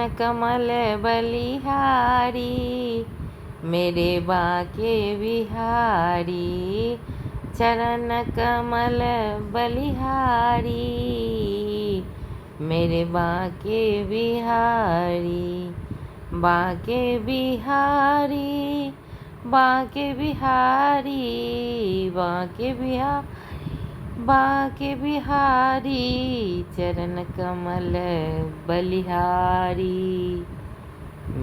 चरण कमल बलिहारी, मेरे बाके बिहारी। चरण कमल बलिहारी, मेरे बाके बिहारी। बाके बिहारी, बाके बिहारी, बाके बिहारी, बाके बिहारी। चरण कमल बलिहारी,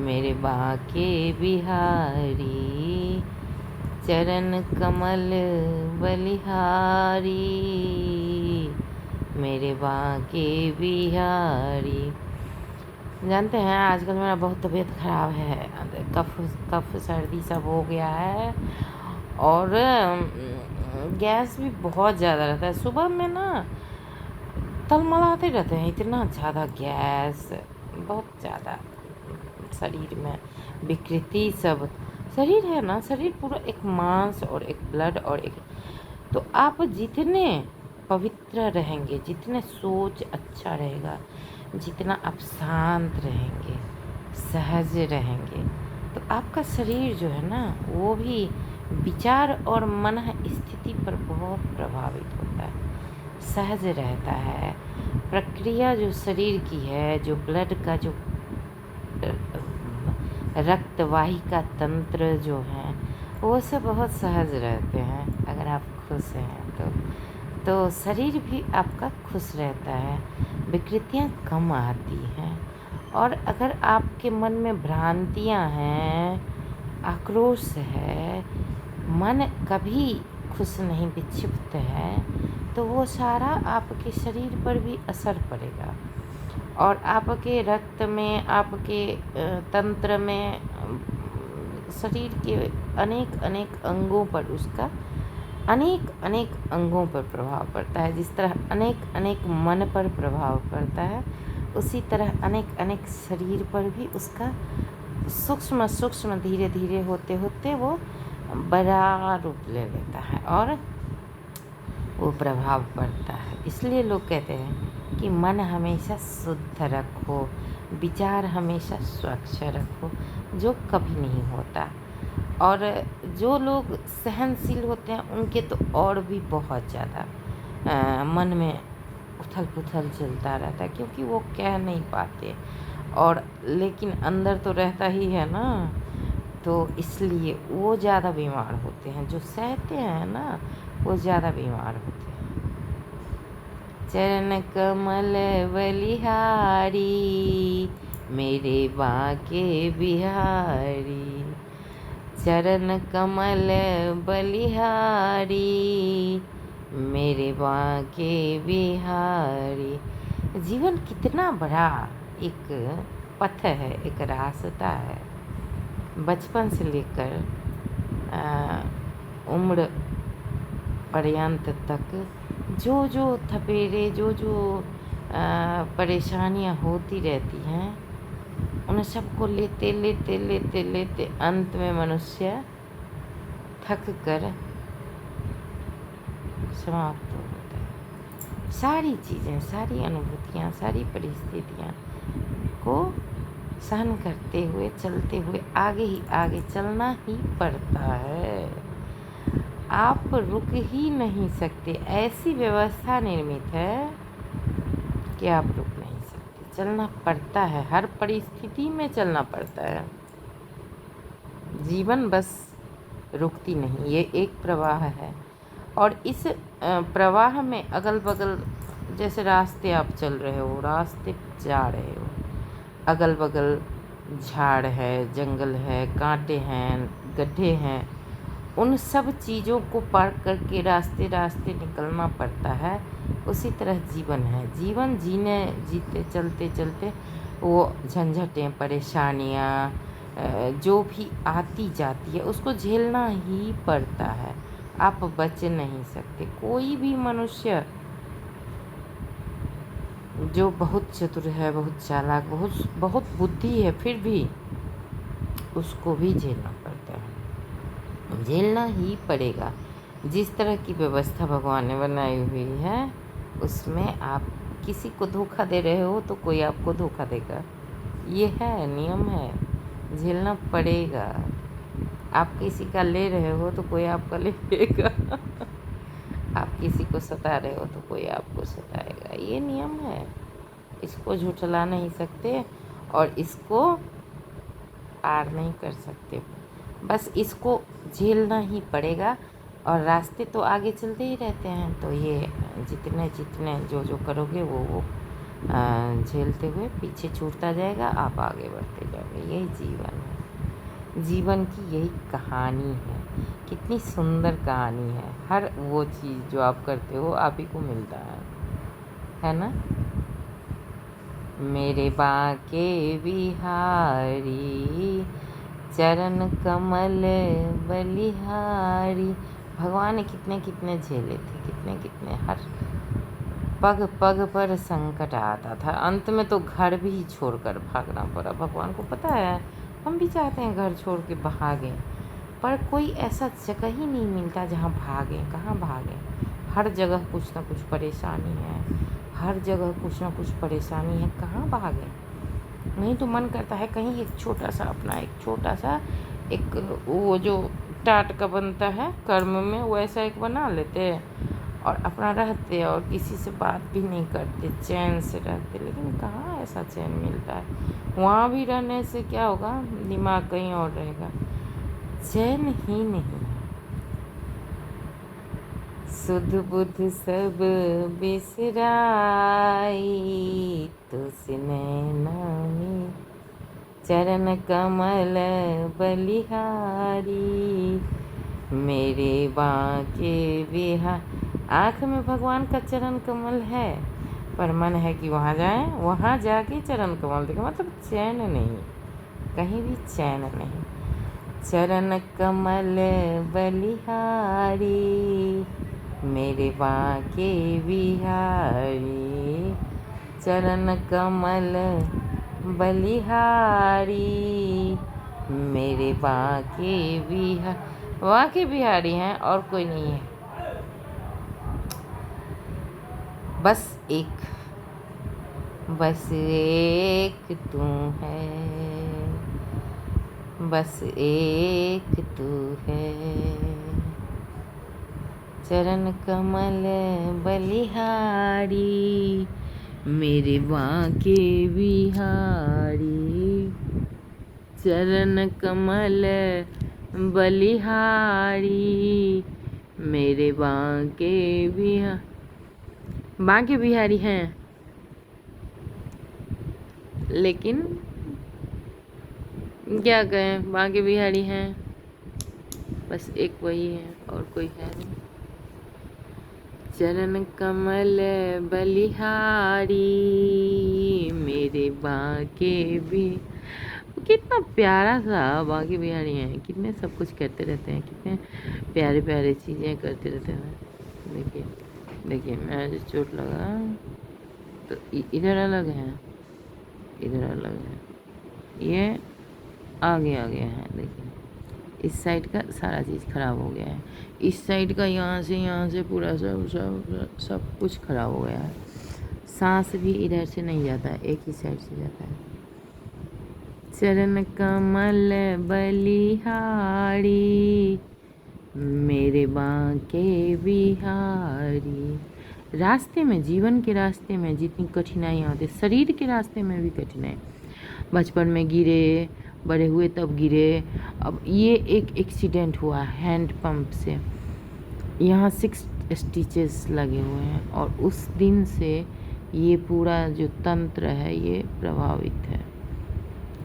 मेरे बाके बिहारी। चरण कमल बलिहारी, मेरे बाके बिहारी। जानते हैं आजकल मेरा बहुत तबीयत ख़राब है, कफ सर्दी सब हो गया है, और गैस भी बहुत ज़्यादा रहता है। सुबह में ना तलमलाते रहते हैं, इतना ज़्यादा गैस, बहुत ज़्यादा शरीर में विकृति सब। शरीर है ना, शरीर पूरा एक मांस और एक ब्लड और एक, तो आप जितने पवित्र रहेंगे, जितने सोच अच्छा रहेगा, जितना आप शांत रहेंगे, सहज रहेंगे, तो आपका शरीर जो है ना वो भी विचार और मन स्थिति पर बहुत प्रभावित होता है, सहज रहता है। प्रक्रिया जो शरीर की है, जो ब्लड का जो रक्तवाहिका तंत्र जो है वो सब बहुत सहज रहते हैं। अगर आप खुश हैं तो शरीर भी आपका खुश रहता है, विकृतियाँ कम आती हैं। और अगर आपके मन में भ्रांतियाँ हैं, आक्रोश है, मन कभी खुश नहीं, विक्षिप्त है, तो वो सारा आपके शरीर पर भी असर पड़ेगा, और आपके रक्त में, आपके तंत्र में, शरीर के अनेक अनेक अंगों पर उसका अनेक अनेक अंगों पर प्रभाव पड़ता है। जिस तरह अनेक अनेक मन पर प्रभाव पड़ता है, उसी तरह अनेक अनेक शरीर पर भी उसका सूक्ष्म सूक्ष्म धीरे धीरे होते होते वो बड़ा रूप ले लेता है और वो प्रभाव पड़ता है। इसलिए लोग कहते हैं कि मन हमेशा शुद्ध रखो, विचार हमेशा स्वच्छ रखो, जो कभी नहीं होता। और जो लोग सहनशील होते हैं उनके तो और भी बहुत ज़्यादा मन में उथल पुथल चलता रहता है, क्योंकि वो कह नहीं पाते, और लेकिन अंदर तो रहता ही है ना, तो इसलिए वो ज़्यादा बीमार होते हैं। जो सहते हैं ना वो ज़्यादा बीमार होते हैं। चरण कमल बलिहारी, मेरे बाके बिहारी। चरण कमल बलिहारी, मेरे बाके बिहारी। जीवन कितना बड़ा एक पथ है, एक रास्ता है। बचपन से लेकर उम्र पर्यंत तक जो जो थपेरे, जो जो परेशानियां होती रहती हैं, उन सबको लेते लेते लेते लेते अंत में मनुष्य थक कर समाप्त हो जाता है। सारी चीज़ें, सारी अनुभूतियाँ, सारी परिस्थितियाँ को सहन करते हुए, चलते हुए आगे ही आगे चलना ही पड़ता है। आप रुक ही नहीं सकते, ऐसी व्यवस्था निर्मित है कि आप रुक नहीं सकते, चलना पड़ता है, हर परिस्थिति में चलना पड़ता है। जीवन बस रुकती नहीं, ये एक प्रवाह है, और इस प्रवाह में अगल बगल जैसे रास्ते आप चल रहे हो, रास्ते जा रहे हो, अगल बगल झाड़ है, जंगल है, कांटे हैं, गड्ढे हैं, उन सब चीज़ों को पार करके रास्ते रास्ते निकलना पड़ता है। उसी तरह जीवन है, जीवन जीते चलते चलते वो झंझटें, परेशानियाँ जो भी आती जाती है उसको झेलना ही पड़ता है। आप बच नहीं सकते। कोई भी मनुष्य जो बहुत चतुर है, बहुत चालाक, बहुत बुद्धि है, फिर भी उसको भी झेलना पड़ता है, झेलना ही पड़ेगा। जिस तरह की व्यवस्था भगवान ने बनाई हुई है उसमें आप किसी को धोखा दे रहे हो तो कोई आपको धोखा देगा, ये है, नियम है, झेलना पड़ेगा। आप किसी का ले रहे हो तो कोई आपका ले लेगा। आप किसी को सता रहे हो तो कोई आपको सताएगा, ये नियम है। इसको झुठला नहीं सकते और इसको पार नहीं कर सकते। बस इसको झेलना ही पड़ेगा और रास्ते तो आगे चलते ही रहते हैं। तो ये जितने जितने जो जो करोगे वो झेलते हुए पीछे छूटता जाएगा, आप आगे बढ़ते जाओगे। यही जीवन है, जीवन की यही कहानी है। कितनी सुंदर कहानी है। हर वो चीज़ जो आप करते हो आप ही को मिलता है ना। मेरे बाके बिहारी चरण कमल बलिहारी। भगवान ने कितने कितने झेले थे, कितने कितने, हर पग पग पर संकट आता था। अंत में तो घर भी छोड़कर भागना पड़ा। भगवान को पता है हम भी चाहते हैं घर छोड़ के भागें, पर कोई ऐसा जगह ही नहीं मिलता जहाँ भागें। कहाँ भागें, हर जगह कुछ ना कुछ परेशानी है, हर जगह कुछ ना कुछ परेशानी है, कहाँ भागें। नहीं तो मन करता है कहीं एक छोटा सा अपना, एक छोटा सा एक वो जो टाट का बनता है कर्म में, वैसा एक बना लेते और अपना रहते और किसी से बात भी नहीं करते, चैन से रहते। लेकिन कहाँ ऐसा चैन मिलता है। वहाँ भी रहने से क्या होगा, दिमाग कहीं और रहेगा, चैन ही नहीं। सुध बुध सब बिसराई तो सिनैना में चरण कमल बलिहारी। मेरे बाके बिहार। आँख में भगवान का चरण कमल है, पर मन है कि वहाँ जाएं, वहाँ जाके चरण कमल देखें। मतलब चैन नहीं, कहीं भी चैन नहीं। चरण कमल बलिहारी मेरे बाके बिहारी। चरण कमल बलिहारी मेरे बाके बिहारी हैं और कोई नहीं है। बस एक तू है, बस एक तू है। चरण कमल बलिहारी मेरे बाके बिहारी। चरण कमल बलिहारी मेरे बाके बिहारी हैं, लेकिन क्या कहें, बाके बिहारी हैं, बस एक वही है और कोई है नहीं। चरण कमल बलिहारी मेरे बाके भी। कितना प्यारा सा बाके बिहारी हैं, कितने सब कुछ करते रहते हैं, कितने प्यारे प्यारे चीज़ें करते रहते हैं। देखिए देखिए, मैं जो चोट लगा तो इधर अलग है, इधर अलग है, ये आगे है। देखिए इस साइड का सारा चीज़ ख़राब हो गया है, इस साइड का यहाँ से पूरा सब कुछ ख़राब हो गया है। सांस भी इधर से नहीं जाता है, एक ही साइड से जाता है। चरण कमल बलिहारी मेरे बाके बिहारी। रास्ते में, जीवन के रास्ते में जितनी कठिनाइयाँ होती, शरीर के रास्ते में भी कठिनाई। बचपन में गिरे, बड़े हुए तब गिरे। अब ये एक एक्सीडेंट हुआ हैंड पंप से, यहाँ 6 स्टिचेस लगे हुए हैं और उस दिन से ये पूरा जो तंत्र है ये प्रभावित है।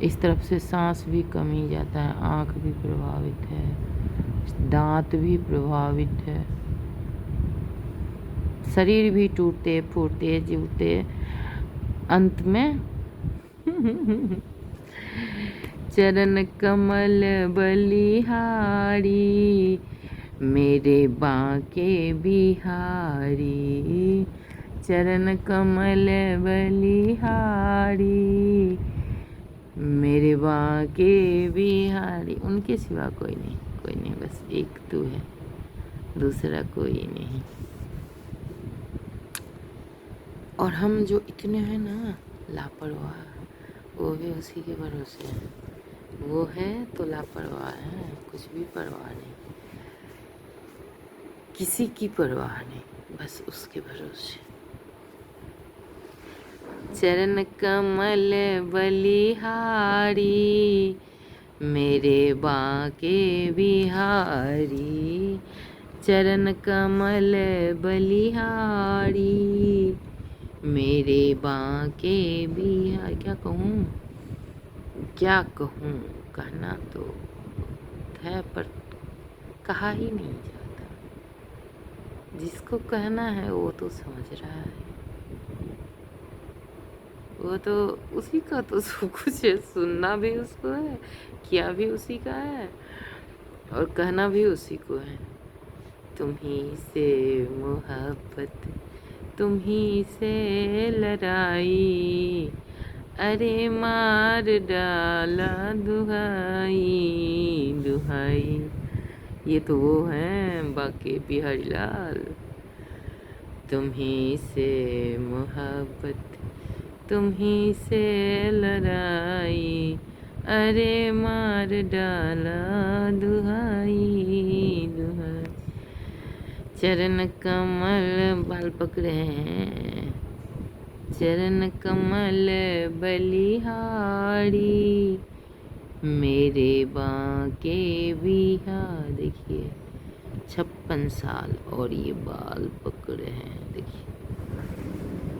इस तरफ से सांस भी कम ही जाता है, आँख भी प्रभावित है, दांत भी प्रभावित है, शरीर भी टूटते फूटते जुड़ते अंत में चरण कमल बलिहारी मेरे बाके बिहारी। चरण कमल बलिहारी मेरे बाके बिहारी। उनके सिवा कोई नहीं, बस एक तू है, दूसरा कोई नहीं। और हम जो इतने हैं ना लापरवाह, वो भी उसी के भरोसे है। वो है तो लापरवाह है, कुछ भी परवाह नहीं, किसी की परवाह नहीं, बस उसके भरोसे। चरण कमल बलिहारी, मेरे बांके बिहारी। चरण कमल बलिहारी, मेरे बांके बिहारी। क्या कहूँ, क्या कहूँ, कहना तो है पर कहा ही नहीं जाता। जिसको कहना है वो तो समझ रहा है, वो तो उसी का तो सब कुछ है, सुनना भी उसको है, किया भी उसी का है और कहना भी उसी को है। तुम्ही से मोहब्बत, तुम्ही से लड़ाई, अरे मार डाला दुहाई दुहाई। ये तो वो हैं बाके बिहारी लाल। तुम्ही से मोहब्बत, तुम्ही से लड़ाई, अरे मार डाला दुहाई दुहाई। चरण कमल, बाल पकड़े हैं, चरण कमल बलिहारी, मेरे बांके बिहार। देखिए 56 साल और ये बाल पकड़े हैं, देखिए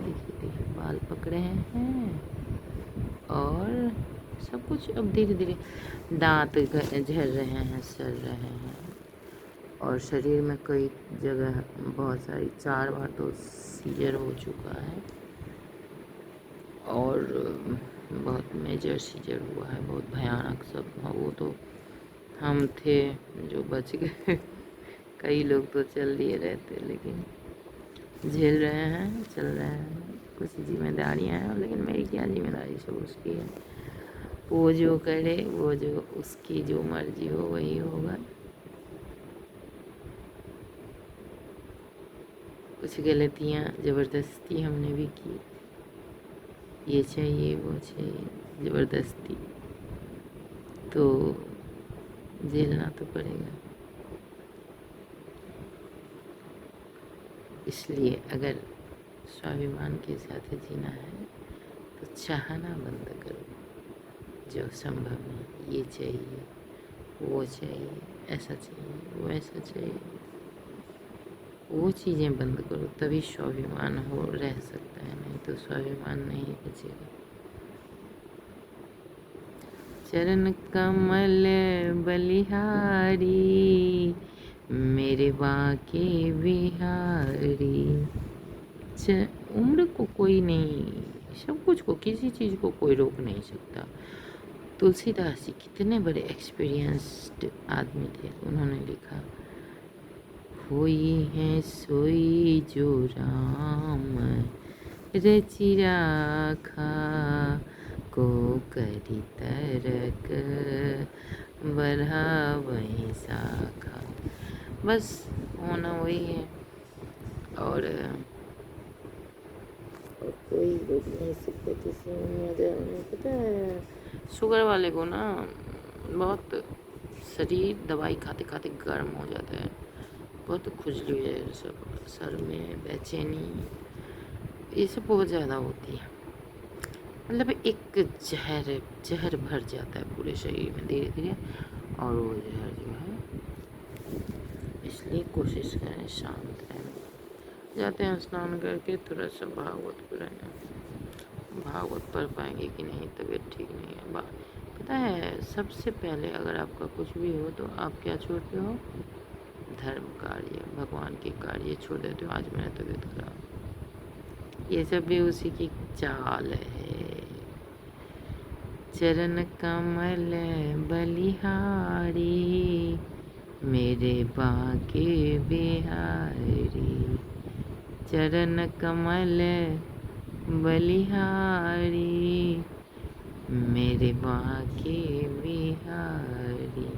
देखिए देखिए बाल पकड़े हैं और सब कुछ। अब धीरे धीरे दांत झड़ रहे हैं, सड़ रहे हैं और शरीर में कई जगह बहुत सारी, 4 बार तो सीजर हो चुका है और बहुत मेजर सीजर हुआ है, बहुत भयानक सब। वो तो हम थे जो बच गए, कई लोग तो चल दिए रहते, लेकिन झेल रहे हैं, चल रहे हैं। कुछ जिम्मेदारियां हैं, लेकिन मेरी क्या जिम्मेदारी, सब उसकी है। वो जो करे, वो जो उसकी जो मर्जी हो वही होगा। कुछ गलतियां ज़बरदस्ती हमने भी की, ये चाहिए वो चाहिए ज़बरदस्ती, तो झेलना तो पड़ेगा। इसलिए अगर स्वाभिमान के साथ जीना है तो चाहना बंद करो, जो संभव नहीं। ये चाहिए, वो चाहिए, ऐसा चाहिए, वो ऐसा चाहिए, वो चीज़ें बंद करो, तभी स्वाभिमान हो रह सकता है, नहीं तो स्वाभिमान नहीं बचेगा। चरण कमल बलिहारी, मेरे बांके बिहारी। उम्र को कोई नहीं, सब कुछ को, किसी चीज़ को कोई रोक नहीं सकता। तुलसीदास जी कितने बड़े एक्सपीरियंस्ड आदमी थे, उन्होंने लिखा, होई है सोई जो राम रचि राखा, को करी तरक बढ़ावई शाखा। बस होना वही है और कोई रोक नहीं सकता किसी में। पता है शुगर वाले को ना बहुत शरीर दवाई खाते खाते गर्म हो जाता है, बहुत खुजली है, सब सर में बेचैनी, ये सब बहुत ज़्यादा होती है। मतलब एक जहर भर जाता है पूरे शरीर में धीरे धीरे, और वो जहर जो है, इसलिए कोशिश करें शांत रहने। जाते हैं स्नान करके, थोड़ा सा भागवत पढ़ें। भागवत पढ़ पाएंगे कि नहीं, तबीयत ठीक नहीं है। पता है सबसे पहले अगर आपका कुछ भी हो तो आप क्या छोड़ते हो, धर्म कार्य, भगवान के कार्य छोड़ देते हो। आज मेरा तबीयत खराब, ये सब भी उसी की चाल है। चरण कमल बलिहारी, मेरे बांके बिहारी। चरण कमल बलिहारी, मेरे बांके बिहारी।